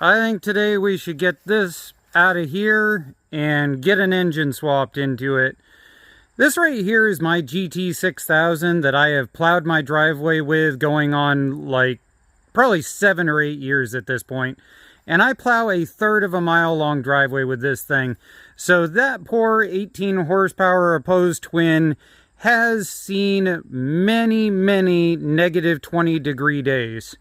I think today we should get this out of here and get an engine swapped into it. This right here is my GT6000 that I have plowed my driveway with going on like probably 7 or 8 years at this point. And I plow 1/3 of a mile long driveway with this thing. So that poor 18 horsepower opposed twin has seen many, many negative 20-degree days.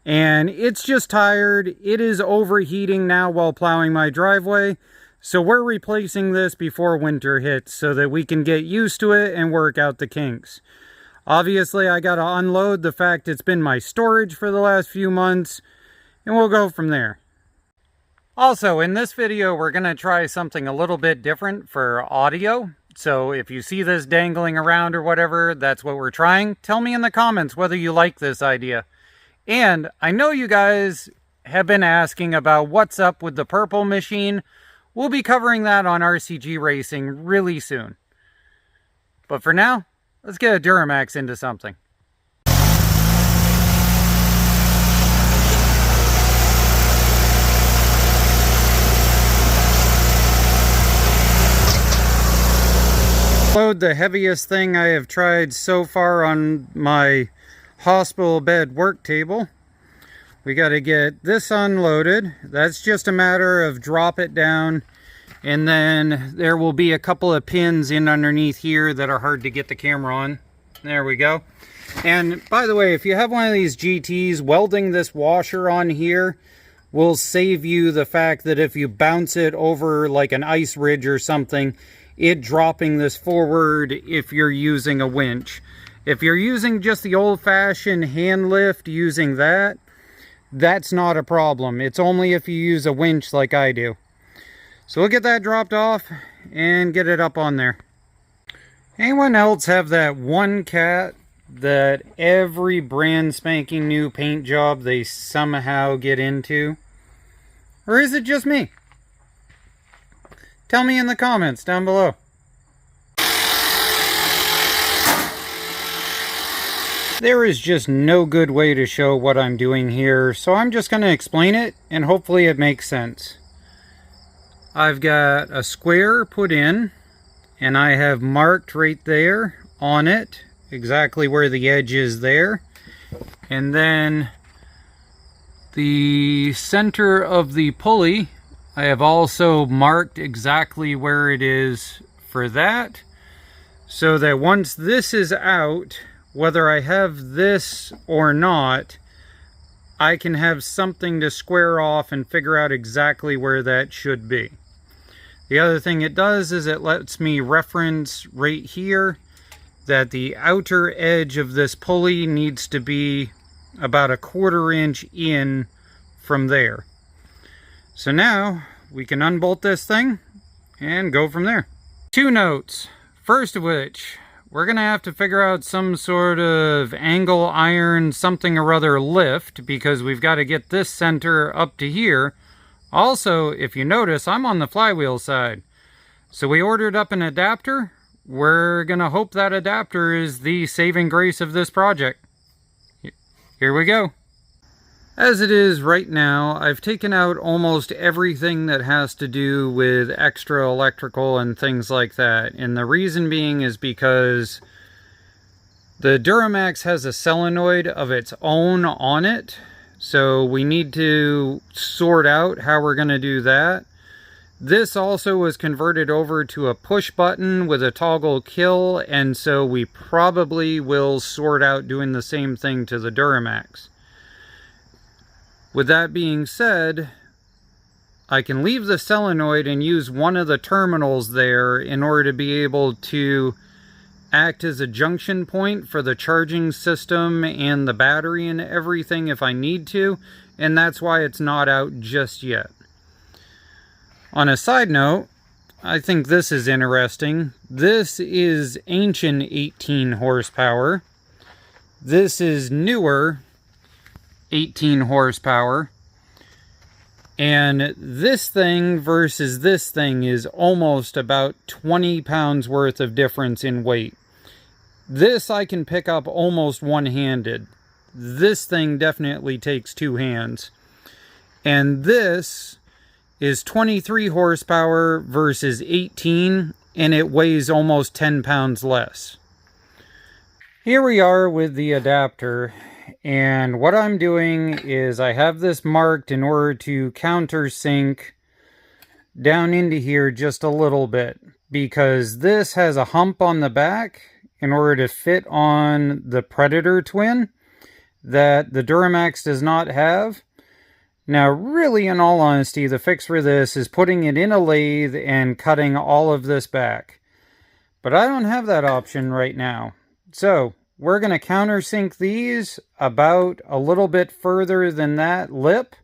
And it's just tired. It is overheating now while plowing my driveway. So we're replacing this before winter hits so that we can get used to it and work out the kinks. Obviously, I got to unload the fact it's been my storage for the last few months, and we'll go from there. Also, in this video, we're going to try something a little bit different for audio. So if you see this dangling around or whatever, that's what we're trying. Tell me in the comments whether you like this idea. And I know you guys have been asking about what's up with the purple machine. We'll be covering that on RCG Racing really soon. But for now, let's get a DuroMax into something. Load the heaviest thing I have tried so far on my hospital bed work table. We got to get this unloaded. That's just a matter of drop it down, and then there will be a couple of pins in underneath here that are hard to get the camera on. There we go. And by the way, if you have one of these GTs, welding this washer on here will save you the fact that if you bounce it over like an ice ridge or something, it dropping this forward if you're using a winch. If you're using just the old-fashioned hand lift using that, that's not a problem. It's only if you use a winch like I do. So we'll get that dropped off and get it up on there. Anyone else have that one cat that every brand spanking new paint job they somehow get into? Or is it just me? Tell me in the comments down below. There is just no good way to show what I'm doing here, so I'm just going to explain it, and hopefully it makes sense. I've got a square put in, and I have marked right there on it exactly where the edge is there. And then the center of the pulley, I have also marked exactly where it is for that, so that once this is out, whether I have this or not, I can have something to square off and figure out exactly where that should be. The other thing it does is it lets me reference right here that the outer edge of this pulley needs to be about 1/4 inch in from there. So now we can unbolt this thing and go from there. 2 notes. First of which, we're going to have to figure out some sort of angle iron something or other lift, because we've got to get this center up to here. Also, if you notice, I'm on the flywheel side. So we ordered up an adapter. We're going to hope that adapter is the saving grace of this project. Here we go. As it is right now, I've taken out almost everything that has to do with extra electrical and things like that. And the reason being is because the DuroMax has a solenoid of its own on it. So we need to sort out how we're going to do that. This also was converted over to a push button with a toggle kill. And so we probably will sort out doing the same thing to the DuroMax. With that being said, I can leave the solenoid and use one of the terminals there in order to be able to act as a junction point for the charging system and the battery and everything if I need to, and that's why it's not out just yet. On a side note, I think this is interesting. This is ancient 18 horsepower. This is newer 18 horsepower, and this thing versus this thing is almost about 20 pounds worth of difference in weight. This I can pick up almost one-handed. This thing definitely takes 2 hands. And this is 23 horsepower versus 18, and it weighs almost 10 pounds less. Here we are with the adapter, and what I'm doing is I have this marked in order to countersink down into here just a little bit, because this has a hump on the back in order to fit on the Predator twin that the DuroMax does not have. Now, really, in all honesty, the fix for this is putting it in a lathe and cutting all of this back. But I don't have that option right now. So, we're going to countersink these about a little bit further than that lip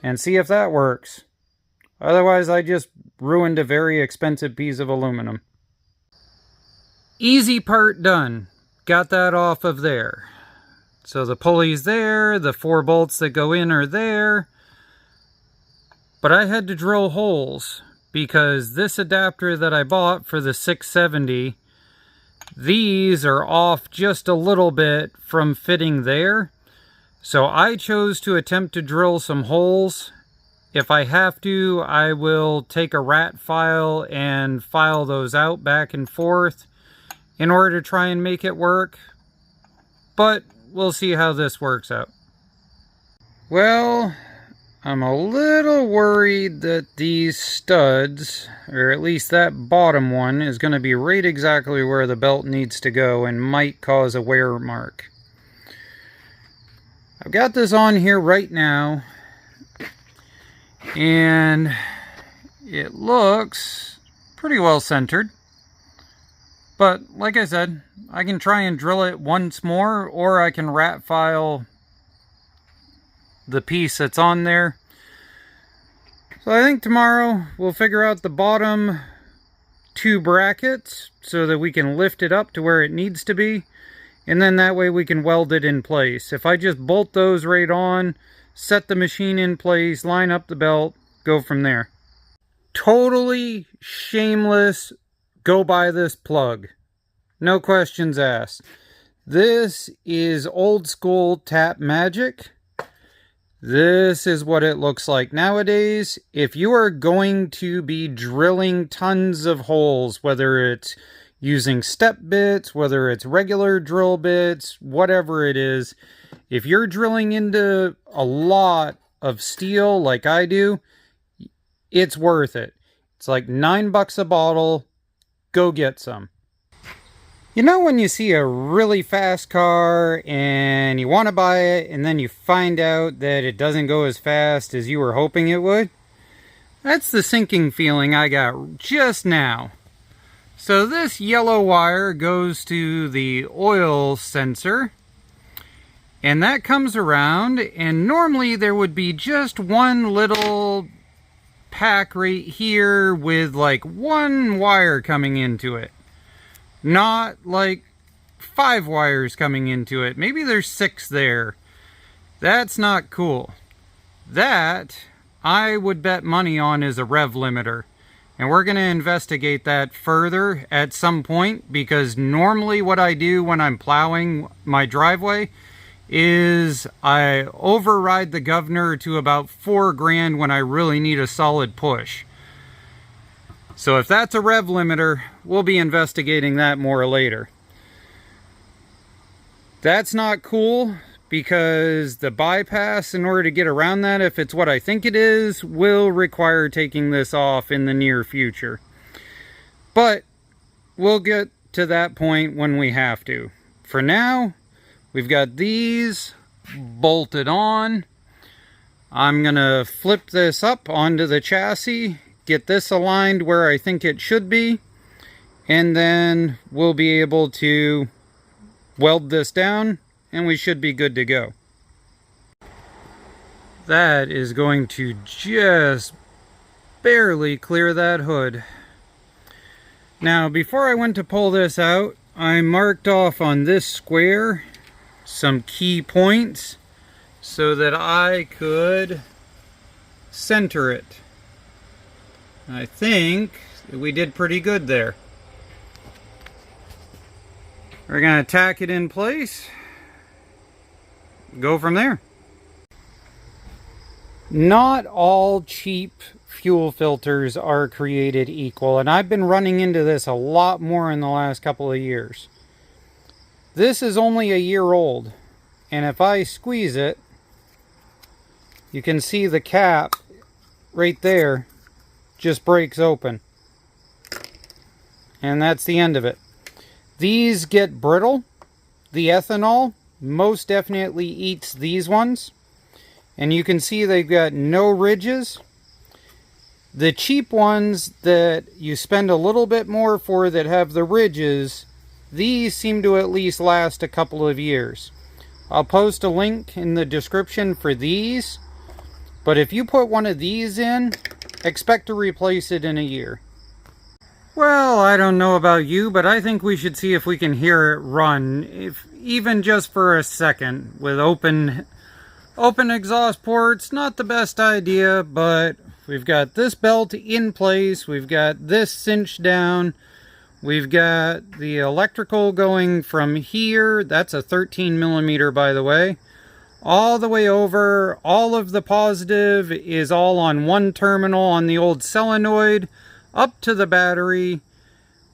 and see if that works. Otherwise, I just ruined a very expensive piece of aluminum. Easy part done. Got that off of there. So the pulley's there, the 4 bolts that go in are there. But I had to drill holes because this adapter that I bought for the 670, these are off just a little bit from fitting there. So I chose to attempt to drill some holes. If I have to, I will take a rat file and file those out back and forth in order to try and make it work. But we'll see how this works out. Well, I'm a little worried that these studs, or at least that bottom one, is going to be right exactly where the belt needs to go and might cause a wear mark. I've got this on here right now, and it looks pretty well centered. But like I said, I can try and drill it once more, or I can rat file the piece that's on there. So I think tomorrow we'll figure out the bottom 2 brackets so that we can lift it up to where it needs to be. And then that way we can weld it in place. If I just bolt those right on, set the machine in place, line up the belt, go from there. Totally shameless. Go buy this plug. No questions asked. This is old school tap magic. This is what it looks like nowadays. If you are going to be drilling tons of holes, whether it's using step bits, whether it's regular drill bits, whatever it is, if you're drilling into a lot of steel like I do, it's worth it. It's like $9 a bottle. Go get some. You know when you see a really fast car and you want to buy it and then you find out that it doesn't go as fast as you were hoping it would? That's the sinking feeling I got just now. So this yellow wire goes to the oil sensor, and that comes around, and normally there would be just one little pack right here with like 1 wire coming into it. Not like 5 wires coming into it. Maybe there's 6 there. That's not cool. That I would bet money on is a rev limiter. And we're going to investigate that further at some point, because normally what I do when I'm plowing my driveway is I override the governor to about 4 grand when I really need a solid push. So if that's a rev limiter, we'll be investigating that more later. That's not cool, because the bypass, in order to get around that, if it's what I think it is, will require taking this off in the near future. But we'll get to that point when we have to. For now, we've got these bolted on. I'm gonna flip this up onto the chassis, get this aligned where I think it should be, and then we'll be able to weld this down, and we should be good to go. That is going to just barely clear that hood. Now, before I went to pull this out, I marked off on this square some key points so that I could center it. I think we did pretty good there. We're going to tack it in place. Go from there. Not all cheap fuel filters are created equal, and I've been running into this a lot more in the last couple of years. This is only a year old, and if I squeeze it, you can see the cap right there just breaks open. And that's the end of it. These get brittle. The ethanol most definitely eats these ones. And you can see they've got no ridges. The cheap ones that you spend a little bit more for that have the ridges, these seem to at least last a couple of years. I'll post a link in the description for these. But if you put one of these in, expect to replace it in a year. Well, I don't know about you, but I think we should see if we can hear it run, if even just for a second, with open exhaust ports. Not the best idea, but we've got this belt in place, we've got this cinched down, we've got the electrical going from here, that's a 13 millimeter by the way, all the way over. All of the positive is all on one terminal on the old solenoid, up to the battery.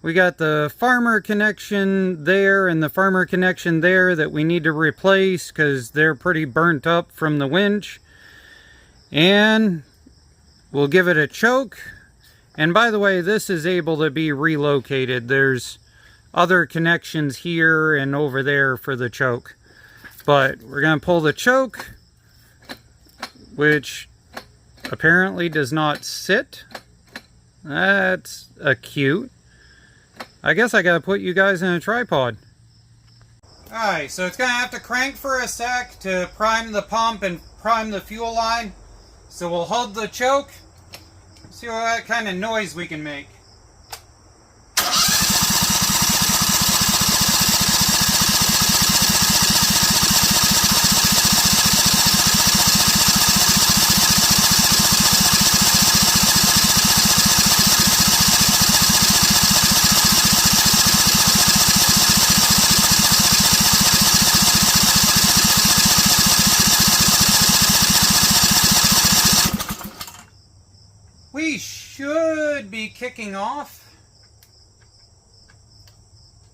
We got the farmer connection there and the farmer connection there that we need to replace because they're pretty burnt up from the winch. And we'll give it a choke. And by the way, this is able to be relocated. There's other connections here and over there for the choke. But we're going to pull the choke, which apparently does not sit. That's cute. I guess I gotta put you guys in a tripod. Alright, so it's gonna have to crank for a sec to prime the pump and prime the fuel line. So we'll hold the choke, see what kind of noise we can make. We should be kicking off,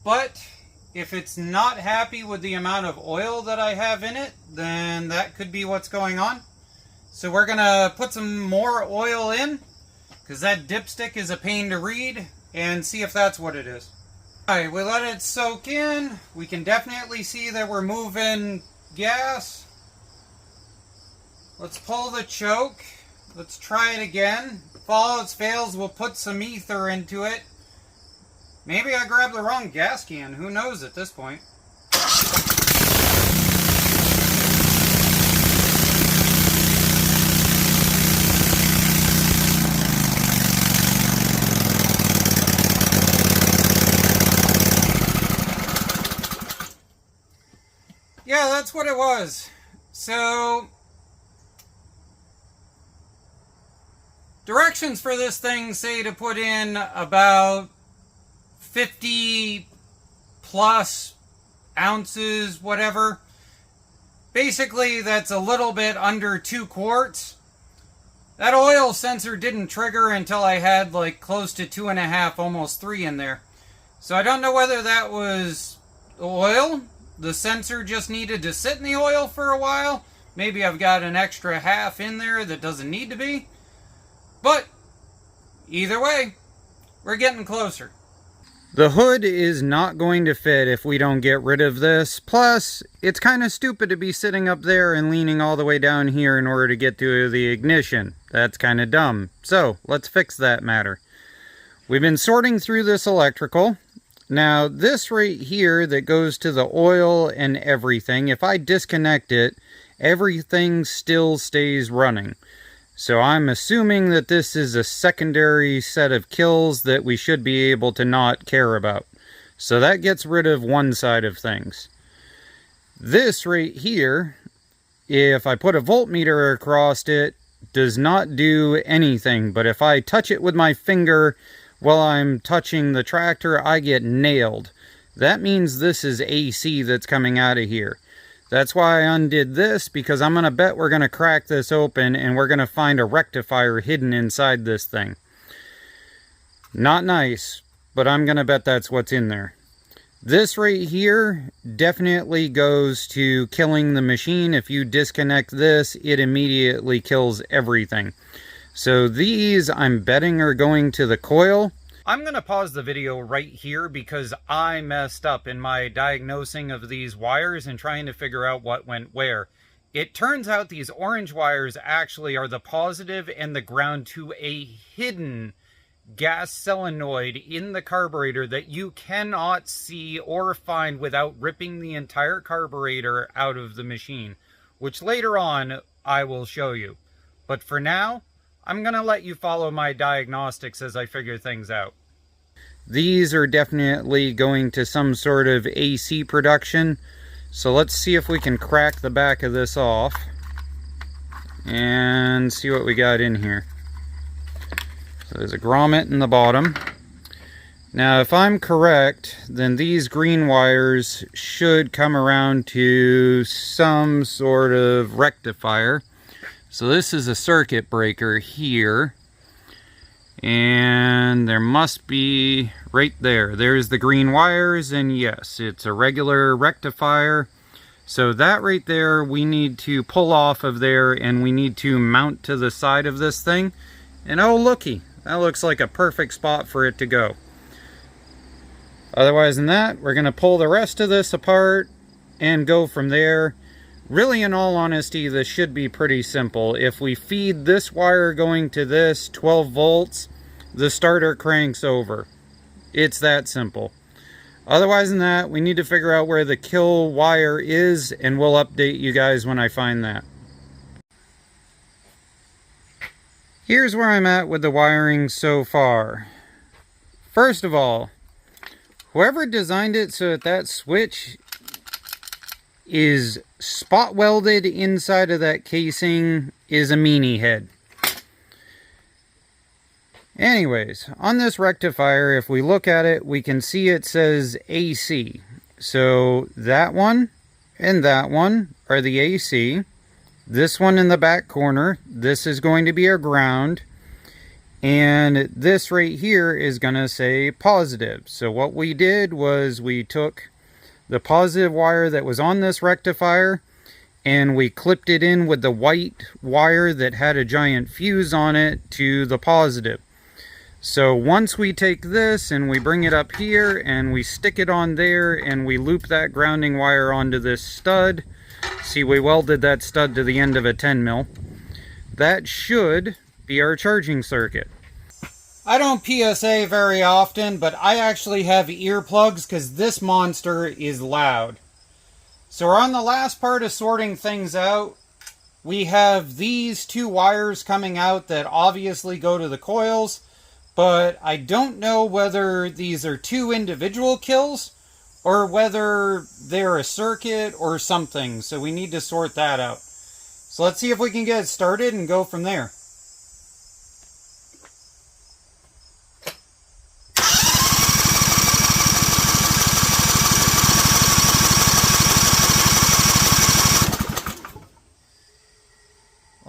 but if it's not happy with the amount of oil that I have in it, then that could be what's going on. So we're gonna put some more oil in, because that dipstick is a pain to read, and see if that's what it is. Alright, we let it soak in. We can definitely see that we're moving gas. Let's pull the choke. Let's try it again. If all else fails, we'll put some ether into it. Maybe I grabbed the wrong gas can. Who knows at this point? Yeah, that's what it was. So directions for this thing say to put in about 50 plus ounces, whatever. Basically, that's a little bit under 2 quarts. That oil sensor didn't trigger until I had like close to 2.5, almost 3 in there. So I don't know whether that was the oil. The sensor just needed to sit in the oil for a while. Maybe I've got an extra half in there that doesn't need to be. But either way, we're getting closer. The hood is not going to fit if we don't get rid of this. Plus, it's kind of stupid to be sitting up there and leaning all the way down here in order to get to the ignition. That's kind of dumb. So, let's fix that matter. We've been sorting through this electrical. Now, this right here that goes to the oil and everything, if I disconnect it, everything still stays running. So I'm assuming that this is a secondary set of kills that we should be able to not care about. So that gets rid of one side of things. This right here, if I put a voltmeter across it, does not do anything. But if I touch it with my finger while I'm touching the tractor, I get nailed. That means this is AC that's coming out of here. That's why I undid this, because I'm going to bet we're going to crack this open and we're going to find a rectifier hidden inside this thing. Not nice, but I'm going to bet that's what's in there. This right here definitely goes to killing the machine. If you disconnect this, it immediately kills everything. So these, I'm betting, are going to the coil. I'm going to pause the video right here because I messed up in my diagnosing of these wires and trying to figure out what went where. It turns out these orange wires actually are the positive and the ground to a hidden gas solenoid in the carburetor that you cannot see or find without ripping the entire carburetor out of the machine, which later on I will show you. But for now, I'm going to let you follow my diagnostics as I figure things out. These are definitely going to some sort of AC production. So let's see if we can crack the back of this off and see what we got in here. So there's a grommet in the bottom. Now, if I'm correct, then these green wires should come around to some sort of rectifier. So this is a circuit breaker here, and there must be right there. There's the green wires, and yes, it's a regular rectifier. So that right there, we need to pull off of there, and we need to mount to the side of this thing. And oh, looky, that looks like a perfect spot for it to go. Otherwise than that, we're going to pull the rest of this apart and go from there. Really, in all honesty, this should be pretty simple. If we feed this wire going to this 12 volts, the starter cranks over. It's that simple. Otherwise than that, we need to figure out where the kill wire is, and we'll update you guys when I find that. Here's where I'm at with the wiring so far. First of all, whoever designed it so that switch is spot welded inside of that casing is a meanie head. Anyways, on this rectifier, if we look at it, we can see it says AC. So that one and that one are the AC. This one in the back corner, this is going to be our ground. And this right here is going to say positive. So what we did was we took the positive wire that was on this rectifier and we clipped it in with the white wire that had a giant fuse on it to the positive. So once we take this and we bring it up here and we stick it on there and we loop that grounding wire onto this stud, see, we welded that stud to the end of a 10 mil. That should be our charging circuit. I don't PSA very often, but I actually have earplugs because this monster is loud. So we're on the last part of sorting things out. We have these two wires coming out that obviously go to the coils, but I don't know whether these are two individual kills or whether they're a circuit or something. So we need to sort that out. So let's see if we can get it started and go from there.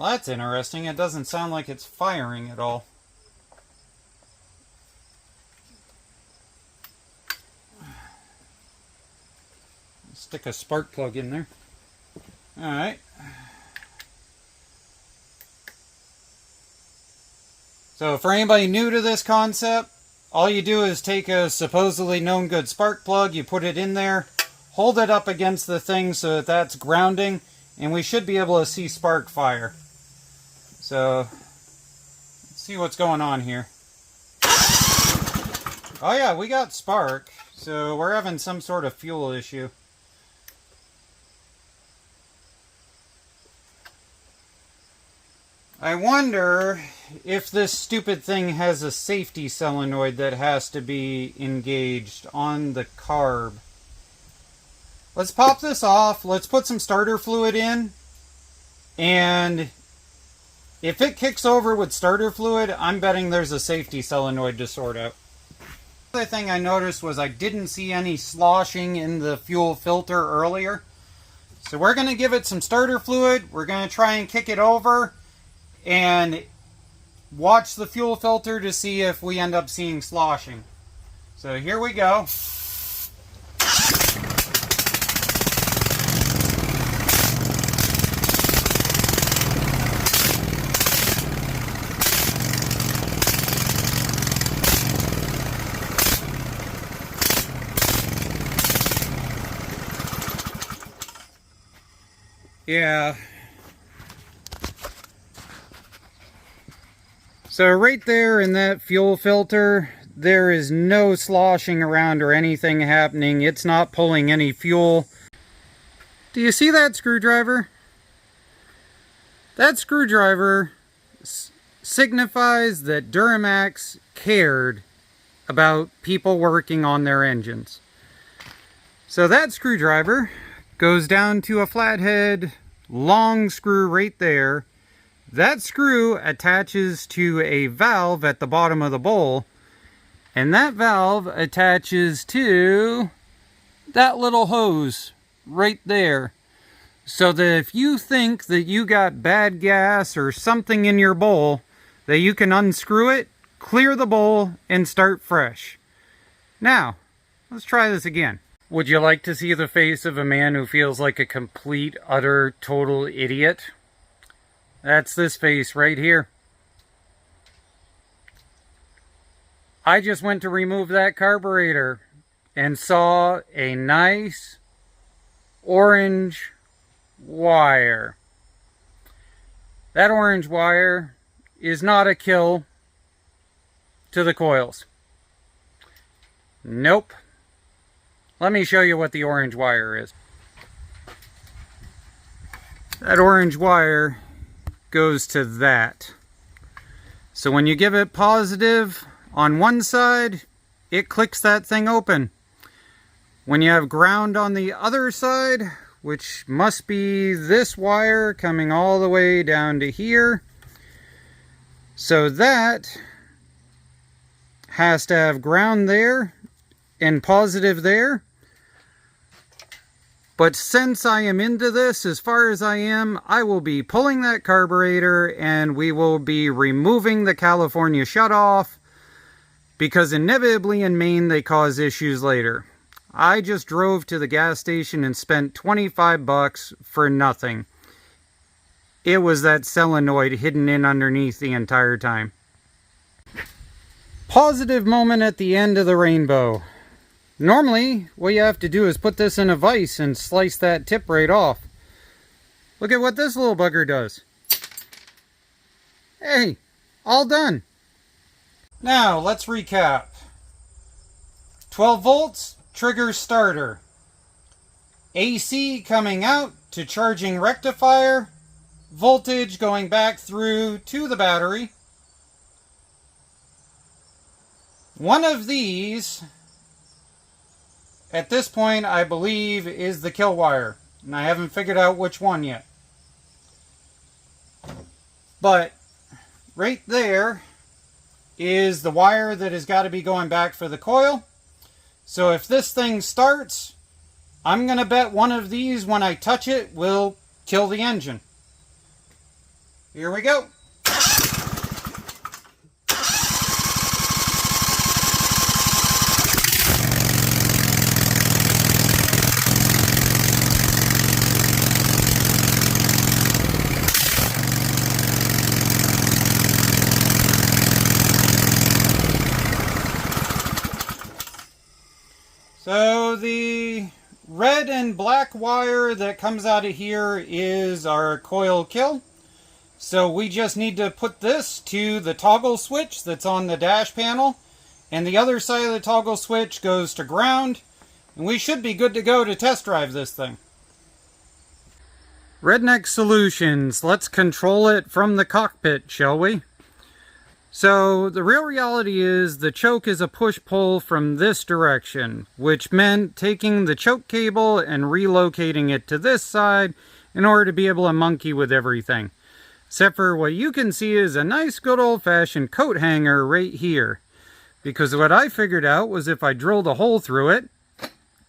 Well, that's interesting. It doesn't sound like it's firing at all. Stick a spark plug in there. Alright. So for anybody new to this concept, all you do is take a supposedly known good spark plug, you put it in there, hold it up against the thing so that that's grounding, and we should be able to see spark fire. So, let's see what's going on here. Oh yeah, we got spark, so we're having some sort of fuel issue. I wonder if this stupid thing has a safety solenoid that has to be engaged on the carb. Let's pop this off, let's put some starter fluid in, and if it kicks over with starter fluid, I'm betting there's a safety solenoid to sort out. The other thing I noticed was I didn't see any sloshing in the fuel filter earlier. So we're going to give it some starter fluid. We're going to try and kick it over and watch the fuel filter to see if we end up seeing sloshing. So here we go. Yeah. So right there in that fuel filter, there is no sloshing around or anything happening. It's not pulling any fuel. Do you see that screwdriver? That screwdriver signifies that DuroMax cared about people working on their engines. So that screwdriver goes down to a flathead long screw right there. That screw attaches to a valve at the bottom of the bowl, and that valve attaches to that little hose right there. So that if you think that you got bad gas or something in your bowl, that you can unscrew it, clear the bowl, and start fresh. Now, let's try this again. Would you like to see the face of a man who feels like a complete, utter, total idiot? That's this face right here. I just went to remove that carburetor and saw a nice orange wire. That orange wire is not a kill to the coils. Nope. Let me show you what the orange wire is. That orange wire goes to that. So when you give it positive on one side, it clicks that thing open. When you have ground on the other side, which must be this wire coming all the way down to here, so that has to have ground there and positive there. But since I am into this as far as I am, I will be pulling that carburetor and we will be removing the California shutoff, because inevitably in Maine they cause issues later. I just drove to the gas station and spent 25 bucks for nothing. It was that solenoid hidden in underneath the entire time. Positive moment at the end of the rainbow. Normally, what you have to do is put this in a vise and slice that tip right off. Look at what this little bugger does. Hey, all done. Now, let's recap. 12 volts, trigger starter. AC coming out to charging rectifier. Voltage going back through to the battery. One of these, at this point, I believe, is the kill wire. And I haven't figured out which one yet. But right there is the wire that has got to be going back for the coil. So if this thing starts, I'm going to bet one of these, when I touch it, will kill the engine. Here we go. So the red and black wire that comes out of here is our coil kill. So we just need to put this to the toggle switch that's on the dash panel, and the other side of the toggle switch goes to ground, and we should be good to go to test drive this thing. Redneck Solutions, let's control it from the cockpit, shall we? So the real reality is the choke is a push-pull from this direction, which meant taking the choke cable and relocating it to this side in order to be able to monkey with everything. Except for what you can see is a nice good old-fashioned coat hanger right here. Because what I figured out was if I drilled a hole through it,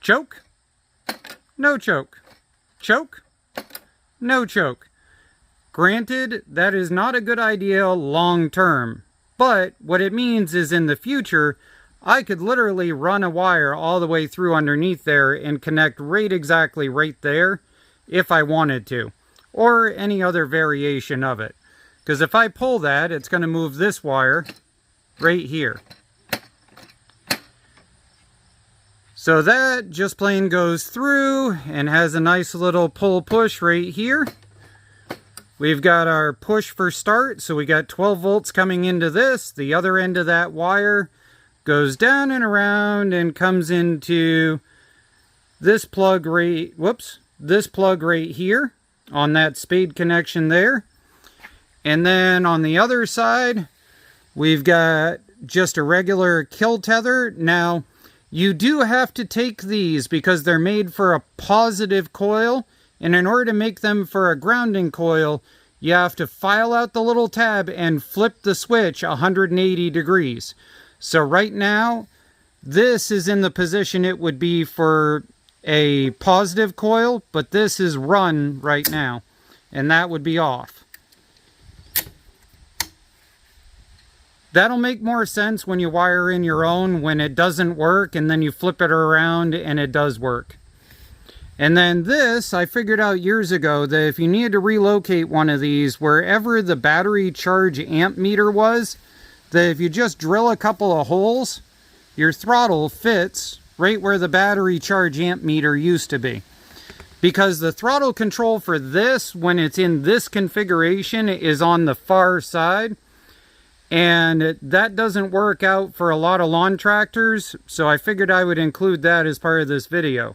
choke, no choke, choke, no choke. Granted, that is not a good idea long term, but what it means is in the future, I could literally run a wire all the way through underneath there and connect right exactly right there if I wanted to, or any other variation of it. Because if I pull that, it's going to move this wire right here. So that just plain goes through and has a nice little pull-push right here. We've got our push for start, so we got 12 volts coming into this. The other end of that wire goes down and around and comes into this plug right, this plug right here on that spade connection there. And then on the other side, we've got just a regular kill tether. Now, you do have to take these because they're made for a positive coil, and in order to make them for a grounding coil, you have to file out the little tab and flip the switch 180 degrees. So right now, this is in the position it would be for a positive coil, but this is run right now, and that would be off. That'll make more sense when you wire in your own, when it doesn't work, and then you flip it around and it does work. And then this, I figured out years ago that if you needed to relocate one of these, wherever the battery charge amp meter was, that if you just drill a couple of holes, your throttle fits right where the battery charge amp meter used to be. Because the throttle control for this, when it's in this configuration, is on the far side. And that doesn't work out for a lot of lawn tractors, so I figured I would include that as part of this video.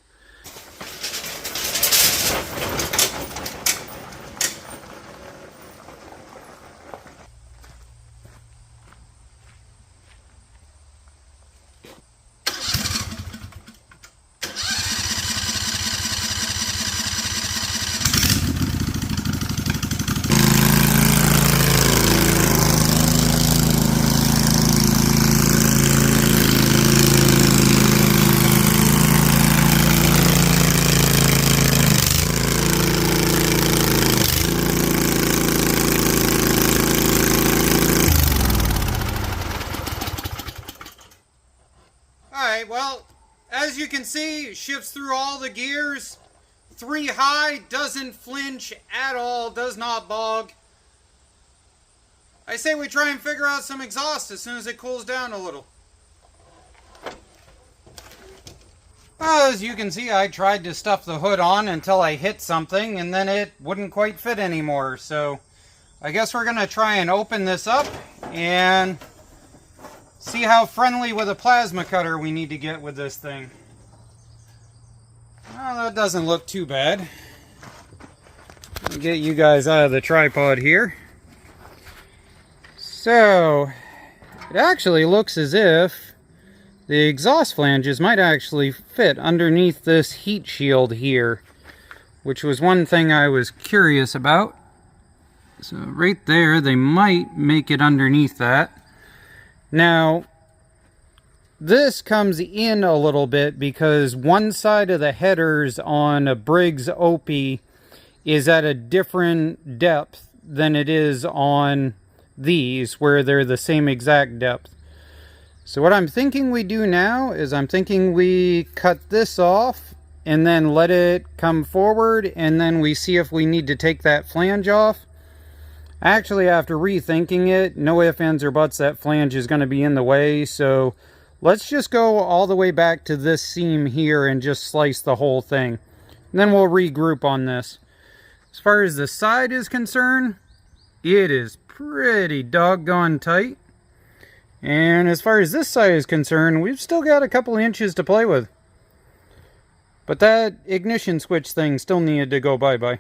Well, as you can see, it shifts through all the gears. 3 high, doesn't flinch at all, does not bog. I say we try and figure out some exhaust as soon as it cools down a little. Well, as you can see, I tried to stuff the hood on until I hit something, and then it wouldn't quite fit anymore. So I guess we're going to try and open this up and see how friendly with a plasma cutter we need to get with this thing. Well, that doesn't look too bad. Let me get you guys out of the tripod here. So, it actually looks as if the exhaust flanges might actually fit underneath this heat shield here, which was one thing I was curious about. So right there, they might make it underneath that. Now, this comes in a little bit because one side of the headers on a Briggs OP is at a different depth than it is on these, where they're the same exact depth. So what I'm thinking we do now is I'm thinking we cut this off and then let it come forward, and then we see if we need to take that flange off. Actually, after rethinking it, no ifs, ands, or buts, that flange is going to be in the way. So let's just go all the way back to this seam here and just slice the whole thing. And then we'll regroup on this. As far as the side is concerned, it is pretty doggone tight. And as far as this side is concerned, we've still got a couple inches to play with. But that ignition switch thing still needed to go bye-bye.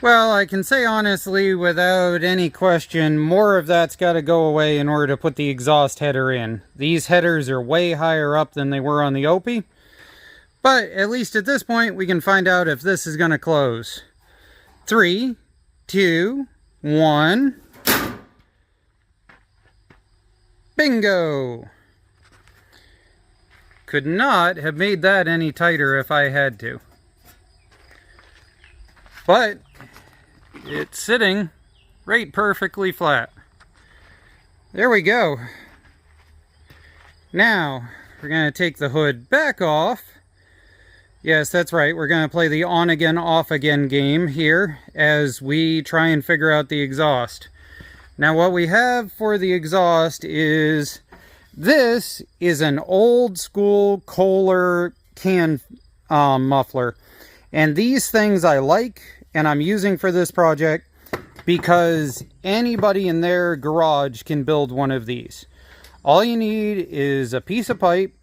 Well, I can say honestly, without any question, more of that's got to go away in order to put the exhaust header in. These headers are way higher up than they were on the OP. But at least at this point, we can find out if this is going to close. 3, 2, 1. Bingo! Could not have made that any tighter if I had to. but it's sitting right perfectly flat. There we go. Now we're going to take the hood back off. Yes, that's right. We're going to play the on again, off again game here as we try and figure out the exhaust. Now what we have for the exhaust is, this is an old school Kohler can muffler. And these things I like and I'm using for this project because anybody in their garage can build one of these. All you need is a piece of pipe,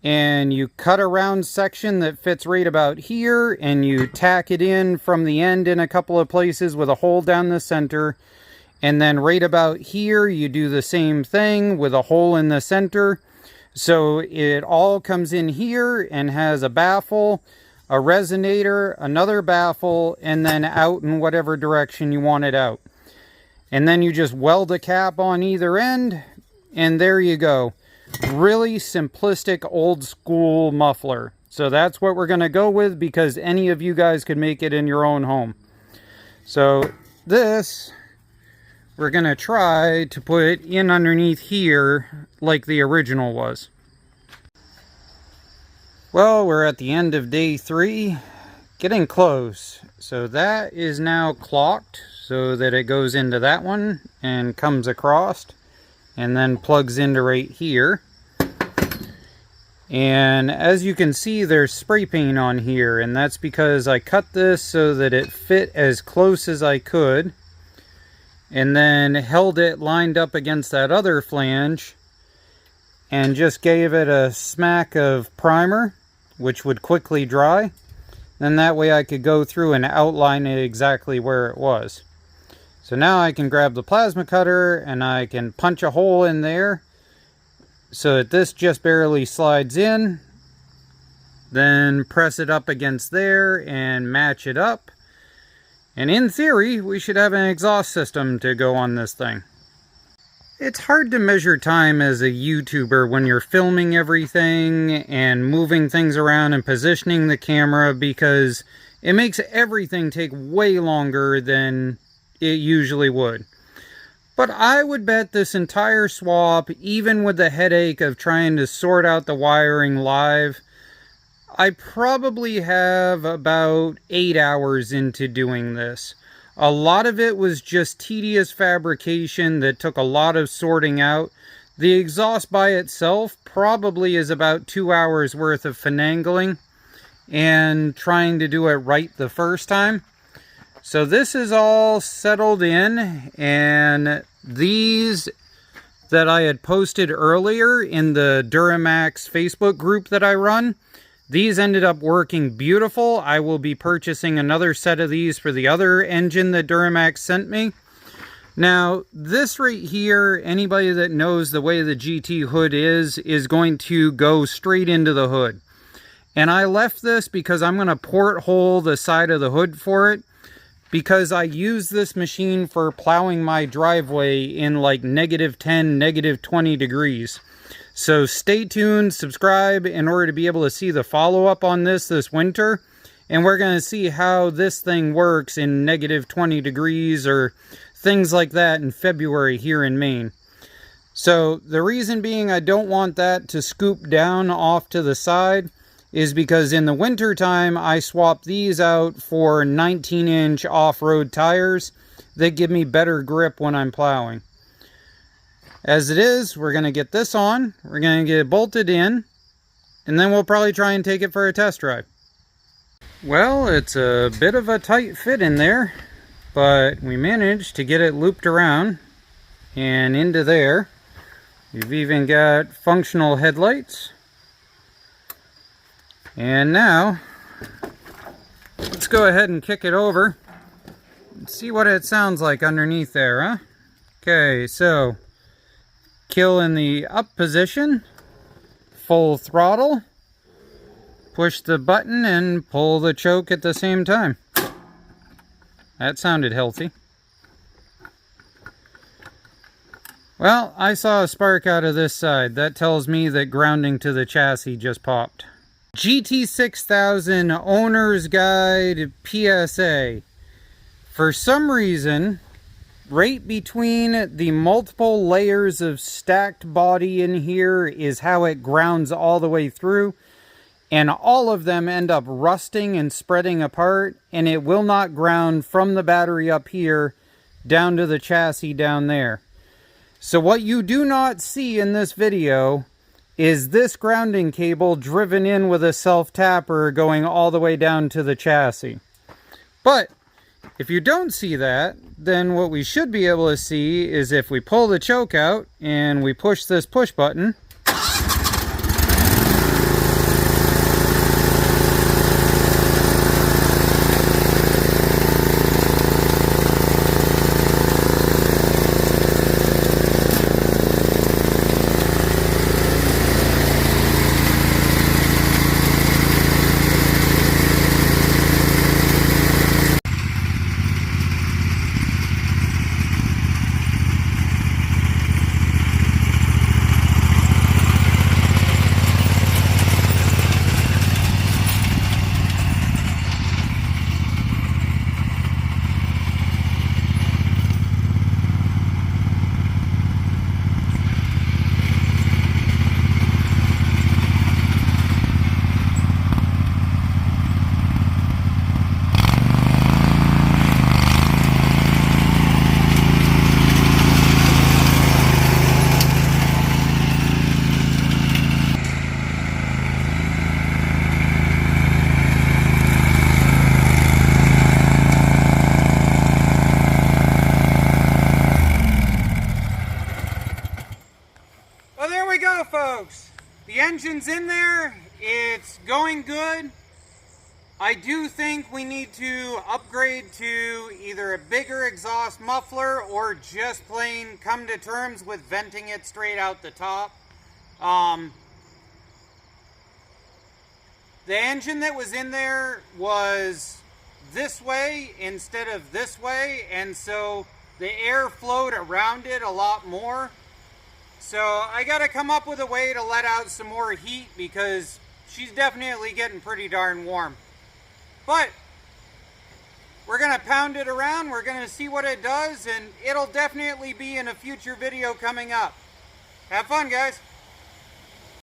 and you cut a round section that fits right about here, and you tack it in from the end in a couple of places with a hole down the center. And then right about here, you do the same thing with a hole in the center. So it all comes in here and has a baffle, a resonator, another baffle, and then out in whatever direction you want it out. And then you just weld a cap on either end, and there you go. Really simplistic old school muffler. So that's what we're going to go with, because any of you guys could make it in your own home. So this, we're going to try to put it in underneath here like the original was. Well, we're at the end of day 3, getting close. So that is now clocked so that it goes into that one and comes across and then plugs into right here. And as you can see, there's spray paint on here, and that's because I cut this so that it fit as close as I could, and then held it lined up against that other flange and just gave it a smack of primer, which would quickly dry. Then that way I could go through and outline it exactly where it was. So now I can grab the plasma cutter and I can punch a hole in there so that this just barely slides in. Then press it up against there and match it up. And in theory, we should have an exhaust system to go on this thing. It's hard to measure time as a YouTuber when you're filming everything and moving things around and positioning the camera, because it makes everything take way longer than it usually would. But I would bet this entire swap, even with the headache of trying to sort out the wiring live, I probably have about 8 hours into doing this. A lot of it was just tedious fabrication that took a lot of sorting out. The exhaust by itself probably is about 2 hours worth of finagling and trying to do it right the first time. So this is all settled in, and these that I had posted earlier in the DuroMax Facebook group that I run, these ended up working beautiful. I will be purchasing another set of these for the other engine that DuroMax sent me. Now, this right here, anybody that knows the way the GT hood is going to go straight into the hood. And I left this because I'm going to porthole the side of the hood for it, because I use this machine for plowing my driveway in like -10, -20 degrees. So stay tuned, subscribe in order to be able to see the follow-up on this winter. And we're going to see how this thing works in -20 degrees or things like that in February here in Maine. So the reason being I don't want that to scoop down off to the side is because in the winter time I swap these out for 19-inch off-road tires that give me better grip when I'm plowing. As it is, we're going to get this on, we're going to get it bolted in, and then we'll probably try and take it for a test drive. Well, it's a bit of a tight fit in there, but we managed to get it looped around and into there. We've even got functional headlights. And now, let's go ahead and kick it over and see what it sounds like underneath there, huh? Okay, so kill in the up position, full throttle, push the button and pull the choke at the same time. That sounded healthy. Well, I saw a spark out of this side. That tells me that grounding to the chassis just popped. GT6000 Owner's Guide PSA. For some reason, right between the multiple layers of stacked body in here is how it grounds all the way through. And all of them end up rusting and spreading apart, and it will not ground from the battery up here down to the chassis down there. So what you do not see in this video is this grounding cable driven in with a self-tapper going all the way down to the chassis. But if you don't see that, then what we should be able to see is if we pull the choke out and we push this push button, folks, the engine's in there, it's going good. I do think we need to upgrade to either a bigger exhaust muffler or just plain come to terms with venting it straight out the top. The engine that was in there was this way instead of this way, and so the air flowed around it a lot more. So I gotta come up with a way to let out some more heat because she's definitely getting pretty darn warm. But we're gonna pound it around, we're gonna see what it does, and it'll definitely be in a future video coming up. Have fun, guys.